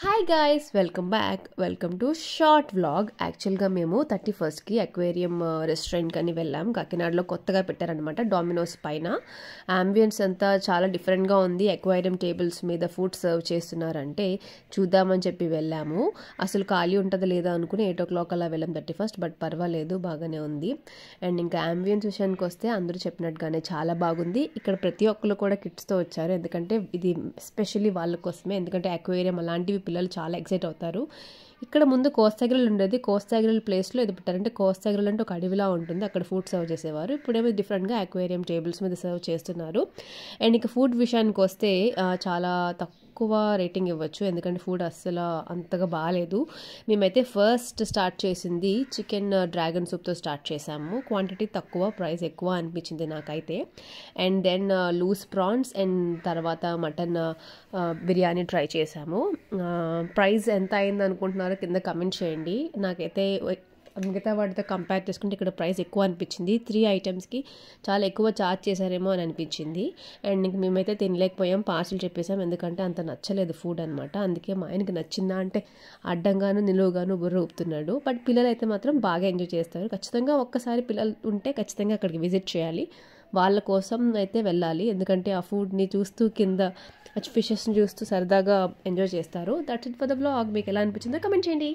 Hi guys welcome back welcome to short vlog. యాక్చువల్గా మేము 31st aquarium రెస్టారెంట్కి అని వెళ్ళాం. కాకినాడలో కొత్తగా పెట్టారనమాట, డామినోస్ పైన. అంబియన్స్ అంతా చాలా డిఫరెంట్గా ఉంది. అక్వేరియం టేబుల్స్ మీద ఫుడ్ సర్వ్ చేస్తున్నారంటే చూద్దామని చెప్పి వెళ్ళాము. అసలు ఖాళీ ఉంటుందా లేదా అనుకుని 8 o'clock అలా వెళ్ళాం 31st, బట్ పర్వాలేదు, బాగానే ఉంది. అండ్ ఇంకా అంబియన్స్ విషయానికి వస్తే అందరూ చెప్పినట్టుగానే చాలా బాగుంది. ఇక్కడ ప్రతి ఒక్కరు కూడా కిడ్స్తో వచ్చారు, ఎందుకంటే ఇది ఎస్పెషల్లీ వాళ్ళ కోసమే. ఎందుకంటే అక్వేరియం అలాంటివి పిల్లలు చాలా ఎక్సైట్ అవుతారు. ఇక్కడ ముందు కోస్తాగిరల్ ఉండేది, కోస్తాగిరల్ ప్లేస్లో ఇది పెట్టారంటే కోస్తాగిరల్ అంటే ఒక అడవిలా ఉంటుంది, అక్కడ ఫుడ్ సర్వ్ చేసేవారు. ఇప్పుడేమో డిఫరెంట్గా అక్వేరియం టేబుల్స్ మీద సర్వ్ చేస్తున్నారు. అండ్ ఇక ఫుడ్ విషయానికి వస్తే చాలా తక్కువ రేటింగ్ ఇవ్వచ్చు, ఎందుకంటే ఫుడ్ అస్సలు అంతగా బాగాలేదు. మేమైతే ఫస్ట్ స్టార్ట్ చేసింది చికెన్ డ్రాగన్ సూప్తో స్టార్ట్ చేసాము. క్వాంటిటీ తక్కువ, ప్రైస్ ఎక్కువ అనిపించింది నాకైతే. And then loose prawns and తర్వాత మటన్ బిర్యానీ ట్రై చేసాము. ప్రైస్ ఎంత అయింది అనుకుంటున్నారో కింద కమెంట్ చేయండి. నాకైతే మిగతా వాటితో కంపేర్ చేసుకుంటే ఇక్కడ ప్రైస్ ఎక్కువ అనిపించింది. 3 items చాలా ఎక్కువ ఛార్జ్ చేశారేమో అని అనిపించింది. అండ్ ఇంక మేమైతే తినలేకపోయాం, పార్సిల్ చెప్పేసాం, ఎందుకంటే అంత నచ్చలేదు ఫుడ్ అనమాట. అందుకే మా ఆయనకి నచ్చిందా అంటే అడ్డంగాను నిలువుగాను బుర్ర ఊపుతున్నాడు. బట్ పిల్లలు అయితే మాత్రం బాగా ఎంజాయ్ చేస్తారు. ఖచ్చితంగా ఒక్కసారి పిల్లలు ఉంటే ఖచ్చితంగా అక్కడికి విజిట్ చేయాలి, వాళ్ళ కోసం అయితే వెళ్ళాలి. ఎందుకంటే ఆ ఫుడ్ని చూస్తూ కింద ఫిషెస్ని చూస్తూ సరదాగా ఎంజాయ్ చేస్తారు. That's it for the blog. మీకు ఎలా అనిపించిందో కమెంట్ చేయండి.